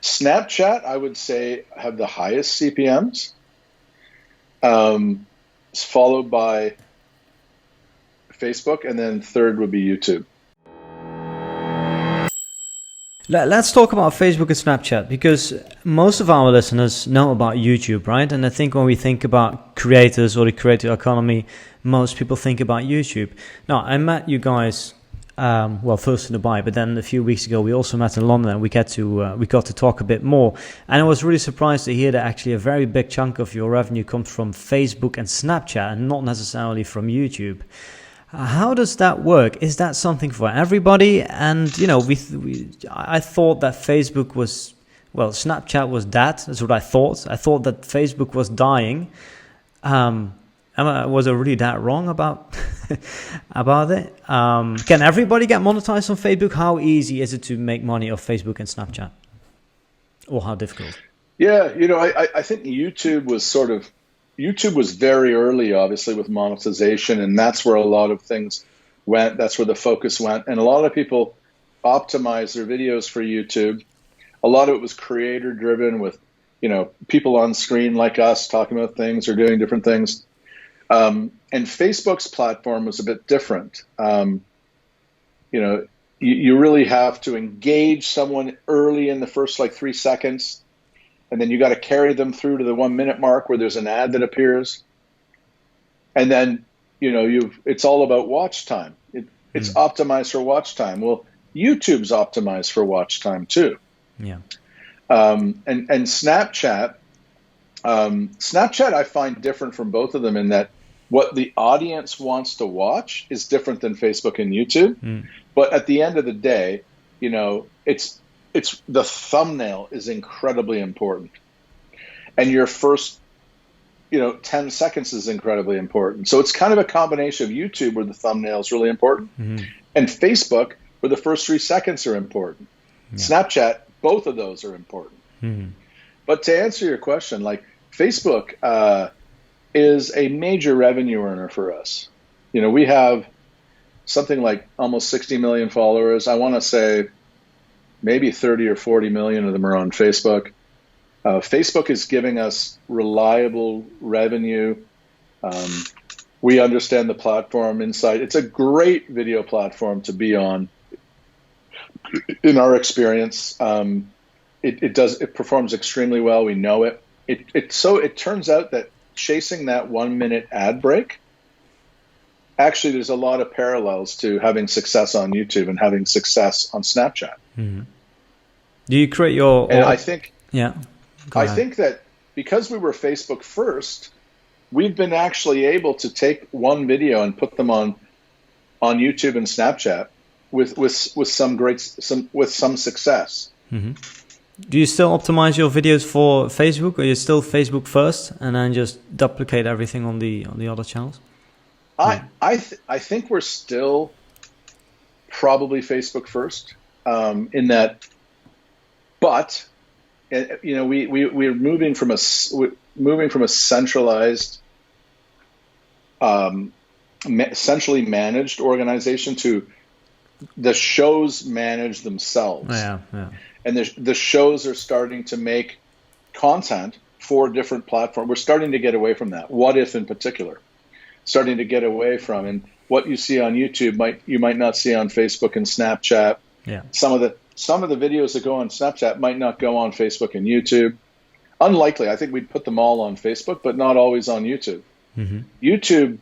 Snapchat, I would say, have the highest CPMs, followed by Facebook, and then third would be YouTube. Let's talk about Facebook and Snapchat, because most of our listeners know about YouTube, right? And I think when we think about creators or the creator economy, most people think about YouTube. Now, I met you guys, first in Dubai, but then a few weeks ago we also met in London, and we got to talk a bit more. And I was really surprised to hear that actually a very big chunk of your revenue comes from Facebook and Snapchat, and not necessarily from YouTube. How does that work? Is that something for everybody? And I thought that Facebook was, Snapchat was dead. That's what I thought. I thought that Facebook was dying. Was I really that wrong about about it? Can everybody get monetized on Facebook? How easy is it to make money off Facebook and Snapchat, or how difficult? Yeah, I think YouTube was very early, obviously, with monetization, and that's where a lot of things went. That's where the focus went. And a lot of people optimized their videos for YouTube. A lot of it was creator driven, with, people on screen like us talking about things or doing different things. And Facebook's platform was a bit different. You really have to engage someone early in the first 3 seconds. And then you got to carry them through to the 1 minute mark where there's an ad that appears. And then, it's all about watch time. It's optimized for watch time. Well, YouTube's optimized for watch time too. Yeah. And Snapchat I find different from both of them in that what the audience wants to watch is different than Facebook and YouTube. But at the end of the day, it's the thumbnail is incredibly important, and your first 10 seconds is incredibly important. So it's kind of a combination of YouTube, where the thumbnail is really important, and Facebook, where the first 3 seconds are important. Snapchat, both of those are important. But to answer your question, Facebook is a major revenue earner for us. We have something like almost 60 million followers. I want to say maybe 30 or 40 million of them are on Facebook. Facebook is giving us reliable revenue. We understand the platform inside. It's a great video platform to be on. In our experience, it performs extremely well. We know it. It turns out that chasing that 1 minute ad break, actually, there's a lot of parallels to having success on YouTube and having success on Snapchat. Do you create your? And I think, I think that because we were Facebook first, we've been actually able to take one video and put them on YouTube and Snapchat with some success. Do you still optimize your videos for Facebook, or are you still Facebook first and then just duplicate everything on the other channels? I think we're still probably Facebook first, in that, but we're moving from a centralized, centrally managed organization to the shows manage themselves. And the shows are starting to make content for different platforms. We're starting to get away from that. What If, in particular, starting to get away from, and what you see on YouTube you might not see on Facebook and Snapchat. Some of the videos that go on Snapchat might not go on Facebook and YouTube. Unlikely. I think we'd put them all on Facebook, but not always on YouTube. YouTube,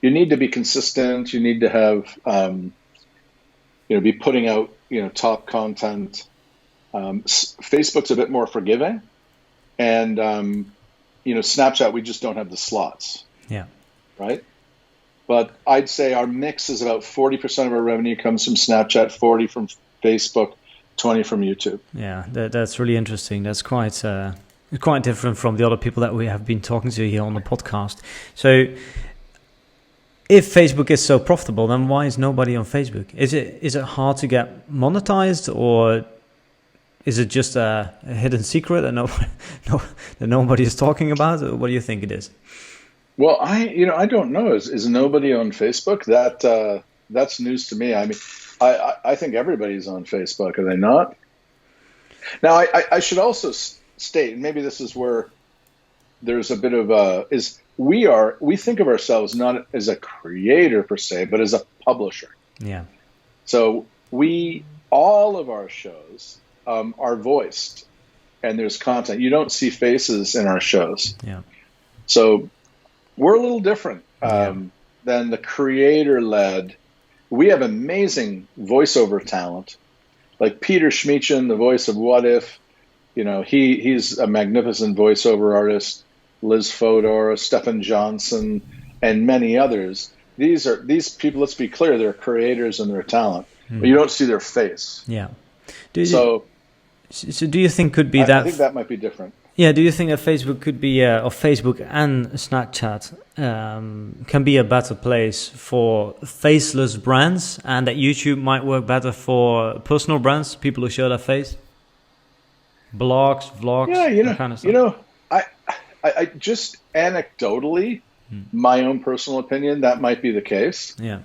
you need to be consistent. You need to have, be putting out, top content. Facebook's a bit more forgiving, and Snapchat, we just don't have the slots. Right. But I'd say our mix is about 40% of our revenue comes from Snapchat, 40 from Facebook, 20 from YouTube. Yeah, that's really interesting. That's quite different from the other people that we have been talking to here on the podcast. So if Facebook is so profitable, then why is nobody on Facebook? Is it hard to get monetized, or is it just a hidden secret that nobody is talking about? Or what do you think it is? Well, I don't know. Is nobody on Facebook? that's news to me. I mean, I think everybody's on Facebook, are they not? Now, I should also state, and maybe this is where there's a bit of we think of ourselves not as a creator per se, but as a publisher. Yeah. So all of our shows are voiced, and there's content. You don't see faces in our shows. Yeah. So we're a little different than the creator-led. We have amazing voiceover talent, like Peter Schmeichin, the voice of What If. You know, he's a magnificent voiceover artist. Liz Fodor, Stephen Johnson, and many others. These people. Let's be clear; they're creators and they're talent, but you don't see their face. Yeah. So do you think could be that? I think that might be different. Yeah. Do you think that Facebook could be, or Facebook and Snapchat can be a better place for faceless brands, and that YouTube might work better for personal brands, people who show their face? Blogs, vlogs, that kind of stuff. I just anecdotally, my own personal opinion, that might be the case. Yeah.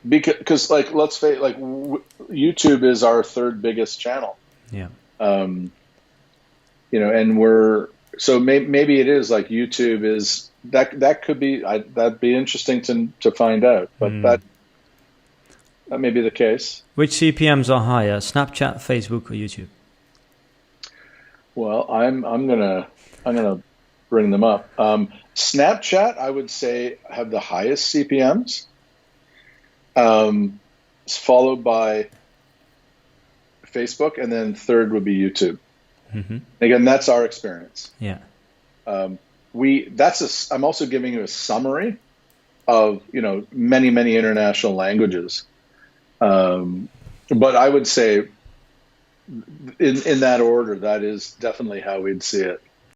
Because like, let's face, like YouTube is our third biggest channel. Yeah. And maybe it is like YouTube is that could be, that'd be interesting to find out, but that may be the case. Which CPMs are higher, Snapchat, Facebook, or YouTube? Well, I'm gonna bring them up. Snapchat, I would say, have the highest CPMs. It's followed by Facebook, and then third would be YouTube. Mm-hmm. Again, that's our experience. Yeah. I'm also giving you a summary of many international languages. But I would say, in that order, that is definitely how we'd see it.